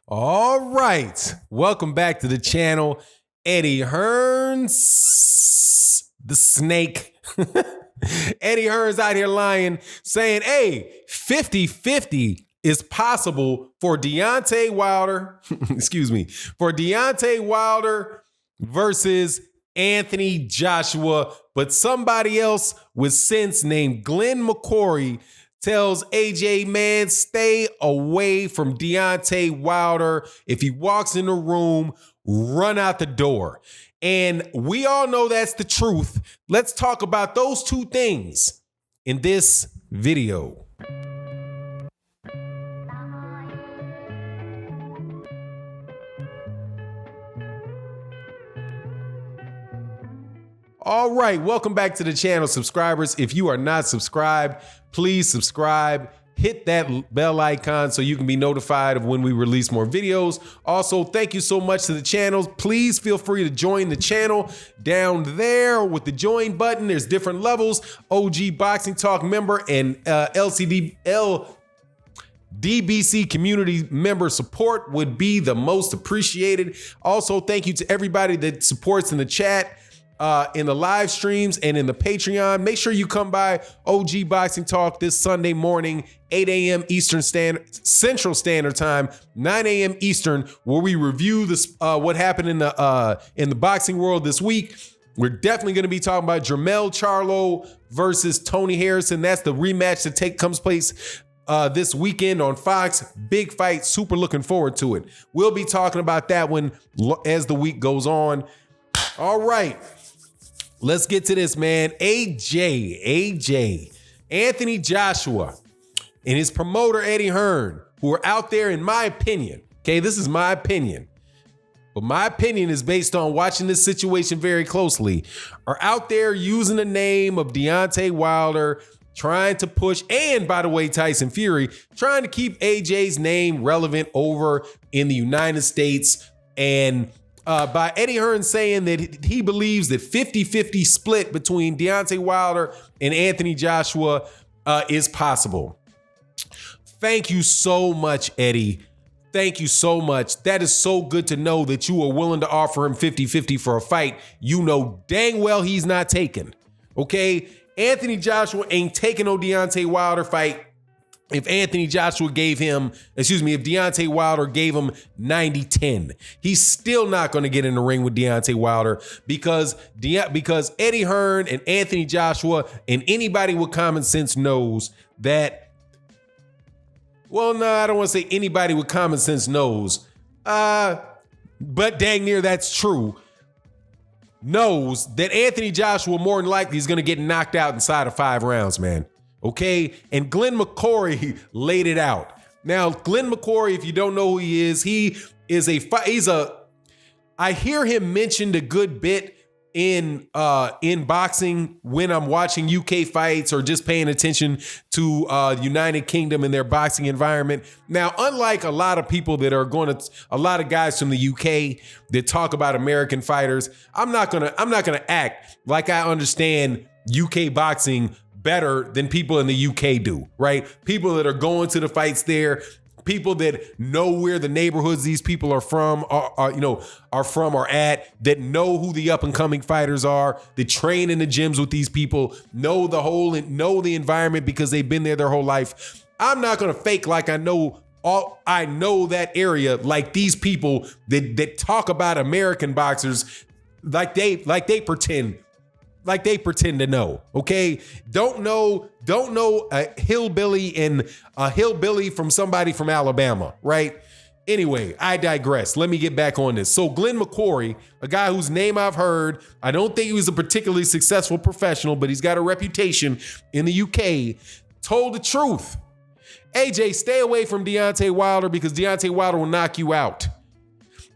All right. Welcome back to the channel. Eddie Hearn's the snake. Eddie Hearn's out here lying, saying, hey, 50-50 is possible for Deontay Wilder, for Deontay Wilder versus Anthony Joshua. But somebody else with sense named Glenn McCrory tells AJ, man, stay away from Deontay Wilder. If he walks in the room, run out the door. And we all know that's the truth. Let's talk about those two things in this video. All right, welcome back to the channel, subscribers. If you are not subscribed, please subscribe. Hit that bell icon so you can be notified of when we release more videos. Also, thank you so much to the channel. Please feel free to join the channel down there with the join button. There's different levels. OG Boxing Talk member and DBC community member support would be the most appreciated. Also, thank you to everybody that supports in the chat, in the live streams and in the Patreon. Make sure you come by OG Boxing Talk this Sunday morning, 8 a.m. Central Standard Time, 9 a.m. Eastern, where we review this what happened in the boxing world this week. We're definitely going to be talking about Jermell Charlo versus Tony Harrison. That's the rematch that comes place this weekend on Fox. Big fight. Super looking forward to it. We'll be talking about that one as the week goes on. All right. Let's get to this, man. Anthony Joshua and his promoter, Eddie Hearn, who are out there, in my opinion, okay, this is my opinion, but my opinion is based on watching this situation very closely, are out there using the name of Deontay Wilder, trying to push, and by the way, Tyson Fury, trying to keep AJ's name relevant over in the United States. And by Eddie Hearn saying that he believes that 50-50 split between Deontay Wilder and Anthony Joshua is possible. Thank you so much, Eddie. Thank you so much. That is so good to know that you are willing to offer him 50-50 for a fight you know dang well he's not taking. Okay? Anthony Joshua ain't taking no Deontay Wilder fight. If Deontay Wilder gave him 90-10, he's still not going to get in the ring with Deontay Wilder because Eddie Hearn and Anthony Joshua and anybody with common sense knows that, well, no, I don't want to say anybody with common sense knows, but dang near that's true, knows that Anthony Joshua more than likely is going to get knocked out inside of 5 rounds, man. Okay, and Glenn McCrory laid it out. Now, Glenn McCrory, if you don't know who he is I hear him mentioned a good bit in boxing when I'm watching UK fights or just paying attention to United Kingdom and their boxing environment. Now, unlike a lot of people that are a lot of guys from the UK that talk about American fighters, I'm not gonna act like I understand UK boxing better than people in the UK do, right? People that are going to the fights there, people that know where the neighborhoods these people are from, are at, that know who the up and coming fighters are, that train in the gyms with these people, know the environment because they've been there their whole life. I'm not gonna fake like I know that area, like these people that talk about American boxers like they pretend to know. Okay, don't know a hillbilly from somebody from Alabama, right? Anyway, I digress. Let me get back on this. So Glenn McCrory, a guy whose name I've heard, I don't think he was a particularly successful professional, but he's got a reputation in the UK, told the truth. AJ, stay away from Deontay Wilder because Deontay Wilder will knock you out.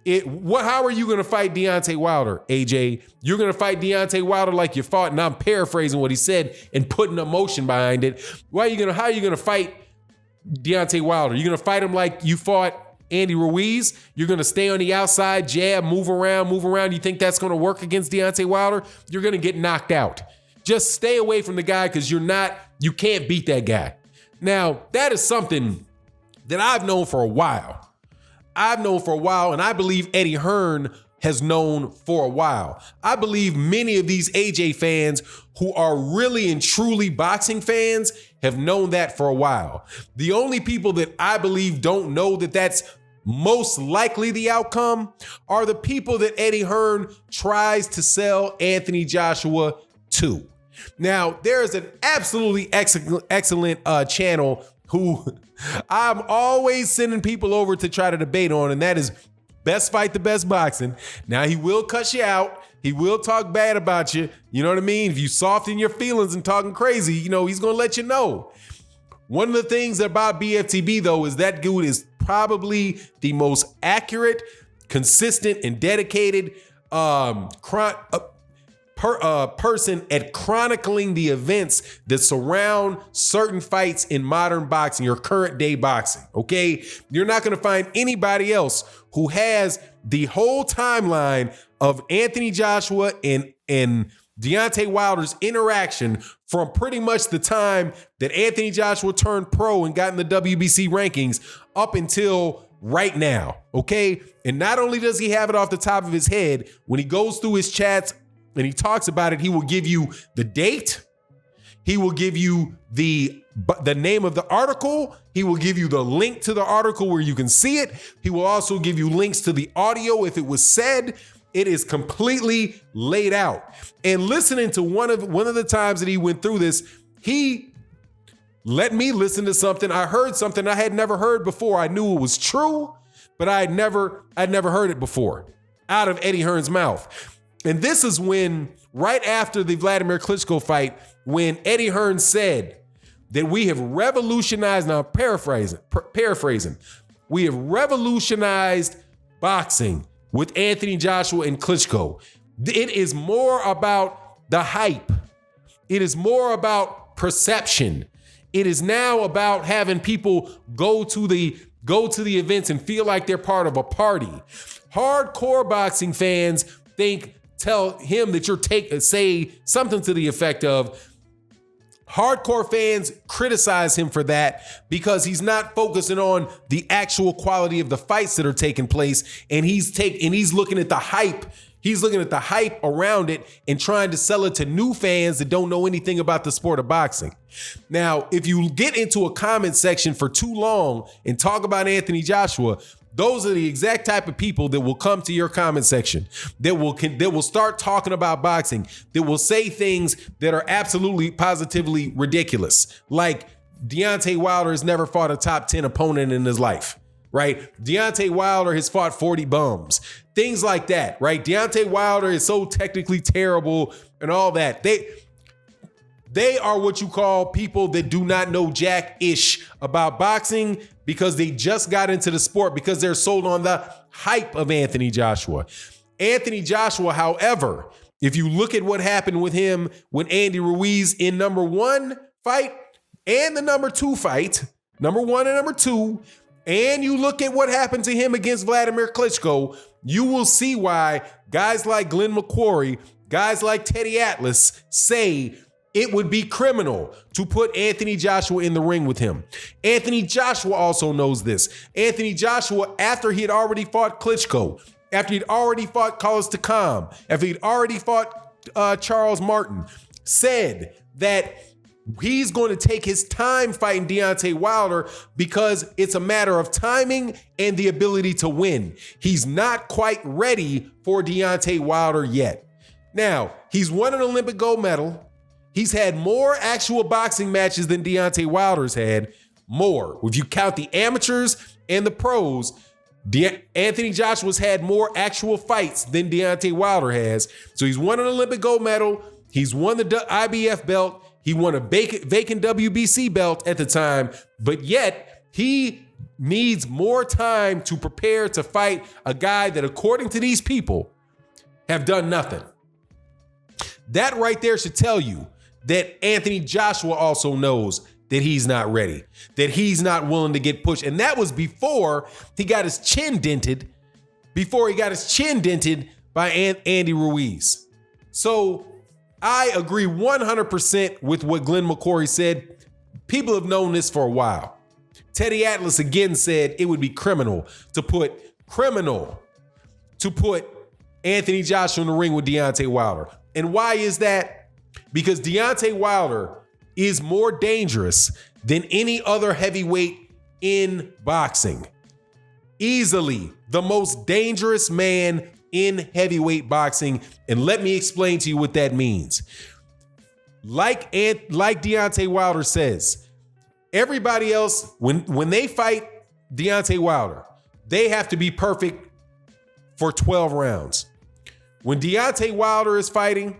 How are you going to fight Deontay Wilder, AJ? You're going to fight Deontay Wilder like you fought, and I'm paraphrasing what he said and putting emotion behind it. How are you going to fight Deontay Wilder? You're going to fight him like you fought Andy Ruiz? You're going to stay on the outside, jab, move around. You think that's going to work against Deontay Wilder? You're going to get knocked out. Just stay away from the guy because you can't beat that guy. Now, that is something that I've known for a while. I've known for a while, and I believe Eddie Hearn has known for a while. I believe many of these AJ fans who are really and truly boxing fans have known that for a while. The only people that I believe don't know that that's most likely the outcome are the people that Eddie Hearn tries to sell Anthony Joshua to. Now, there is an absolutely excellent channel who I'm always sending people over to try to debate on, and that is Best Fight the Best Boxing. Now, he will cuss you out. He will talk bad about you. You know what I mean? If you soften your feelings and talking crazy, he's going to let you know. One of the things about BFTB, though, is that dude is probably the most accurate, consistent, and dedicated person at chronicling the events that surround certain fights in modern boxing or current day boxing. Okay, you're not going to find anybody else who has the whole timeline of Anthony Joshua and Deontay Wilder's interaction from pretty much the time that Anthony Joshua turned pro and got in the WBC rankings up until right now. Okay, and not only does he have it off the top of his head, when he goes through his chats and he talks about it, he will give you the date. He will give you the name of the article. He will give you the link to the article where you can see it. He will also give you links to the audio if it was said. It is completely laid out. And listening to one of the times that he went through this, he let me listen to something. I heard something I had never heard before. I knew it was true, but I'd never heard it before out of Eddie Hearn's mouth. And this is when, right after the Vladimir Klitschko fight, when Eddie Hearn said that we have revolutionized, now paraphrasing, we have revolutionized boxing with Anthony Joshua and Klitschko. It is more about the hype. It is more about perception. It is now about having people go to the events and feel like they're part of a party. Hardcore boxing fans tell him that say something to the effect of, hardcore fans criticize him for that because he's not focusing on the actual quality of the fights that are taking place, and he's looking at the hype. He's looking at the hype around it and trying to sell it to new fans that don't know anything about the sport of boxing. Now, if you get into a comment section for too long and talk about Anthony Joshua, those are the exact type of people that will come to your comment section, that will start talking about boxing, that will say things that are absolutely positively ridiculous. Like Deontay Wilder has never fought a top 10 opponent in his life, right? Deontay Wilder has fought 40 bums, things like that, right? Deontay Wilder is so technically terrible and all that. They are what you call people that do not know jack-ish about boxing because they just got into the sport because they're sold on the hype of Anthony Joshua. Anthony Joshua, however, if you look at what happened with him when Andy Ruiz in number 1 fight and the number 2 fight, number 1 and number 2, and you look at what happened to him against Vladimir Klitschko, you will see why guys like Glenn McCrory, guys like Teddy Atlas say it would be criminal to put Anthony Joshua in the ring with him. Anthony Joshua also knows this. Anthony Joshua, after he had already fought Klitschko, after he'd already fought Carlos Takam, after he'd already fought Charles Martin, said that he's going to take his time fighting Deontay Wilder because it's a matter of timing and the ability to win. He's not quite ready for Deontay Wilder yet. Now, he's won an Olympic gold medal. He's had more actual boxing matches than Deontay Wilder's had, more. If you count the amateurs and the pros, Anthony Joshua's had more actual fights than Deontay Wilder has. So he's won an Olympic gold medal. He's won the IBF belt. He won a vacant WBC belt at the time, but yet he needs more time to prepare to fight a guy that, according to these people, have done nothing. That right there should tell you that Anthony Joshua also knows that he's not ready, that he's not willing to get pushed. And that was before he got his chin dented, by Andy Ruiz. So I agree 100% with what Glenn McCrory said. People have known this for a while. Teddy Atlas again said it would be criminal to put Anthony Joshua in the ring with Deontay Wilder. And why is that? Because Deontay Wilder is more dangerous than any other heavyweight in boxing. Easily the most dangerous man in heavyweight boxing. And let me explain to you what that means. Like Deontay Wilder says, everybody else, when they fight Deontay Wilder, they have to be perfect for 12 rounds. When Deontay Wilder is fighting,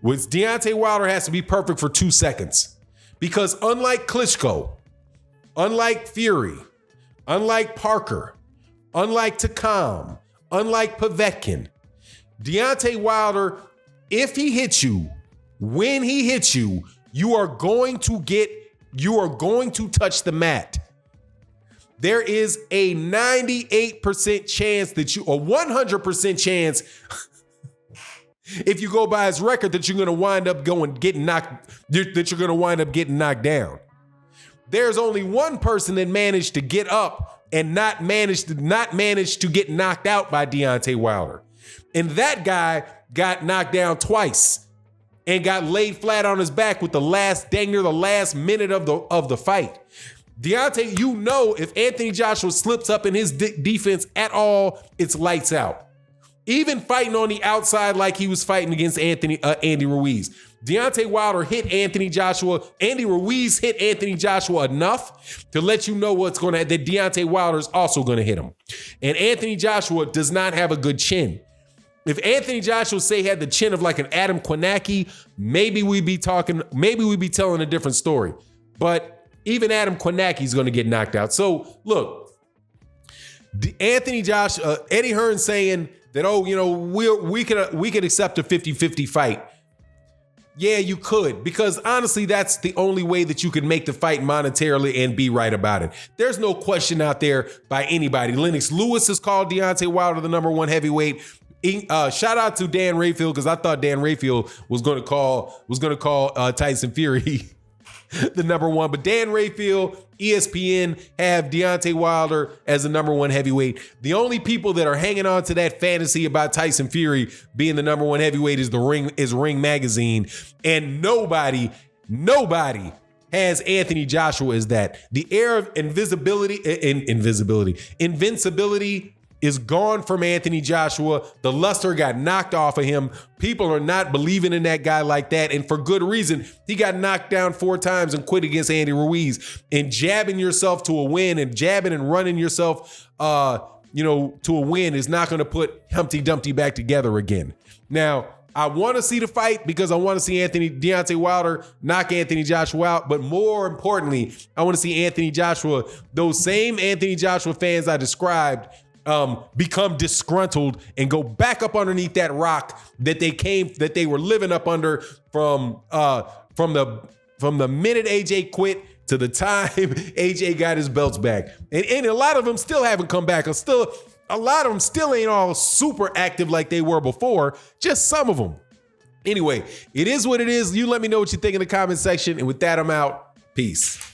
Deontay Wilder has to be perfect for 2 seconds. Because unlike Klitschko, unlike Fury, unlike Parker, unlike Takam, unlike Povetkin, Deontay Wilder, if he hits you, when he hits you, you are going to touch the mat. There is a 98% chance that a 100% chance, if you go by his record, that you're going to wind up getting knocked down. There's only one person that managed to get up and not managed to get knocked out by Deontay Wilder. And that guy got knocked down twice and got laid flat on his back with the last minute of the fight. Deontay, if Anthony Joshua slips up in his defense at all, it's lights out. Even fighting on the outside like he was fighting against Andy Ruiz. Deontay Wilder hit Anthony Joshua. Andy Ruiz hit Anthony Joshua enough to let you know that Deontay Wilder is also going to hit him. And Anthony Joshua does not have a good chin. If Anthony Joshua had the chin of like an Adam Kwanacki, maybe we'd be telling a different story. But even Adam Kwanacki is going to get knocked out. So look, Eddie Hearn saying that, we could accept a 50-50 fight. Yeah, you could, because honestly, that's the only way that you could make the fight monetarily and be right about it. There's no question out there by anybody. Lennox Lewis has called Deontay Wilder the number one heavyweight. Shout out to Dan Rayfield, because I thought Dan Rayfield was going to call Tyson Fury the number one, but Dan Rayfield, ESPN have Deontay Wilder as the number one heavyweight. The only people that are hanging on to that fantasy about Tyson Fury being the number one heavyweight is Ring Magazine, and nobody has Anthony Joshua as that. The air of invincibility is gone from Anthony Joshua. The luster got knocked off of him. People are not believing in that guy like that, and for good reason. He got knocked down 4 times and quit against Andy Ruiz. And jabbing yourself to a win and jabbing and running yourself to a win is not going to put Humpty Dumpty back together again. Now, I want to see the fight because I want to see Deontay Wilder knock Anthony Joshua out. But more importantly, I want to see Anthony Joshua, those same Anthony Joshua fans I described, become disgruntled and go back up underneath that rock that they were living up under from the minute AJ quit to the time AJ got his belts back. And a lot of them still haven't come back. A lot of them still ain't all super active like they were before, just some of them. Anyway, it is what it is. You let me know what you think in the comment section. And with that, I'm out. Peace.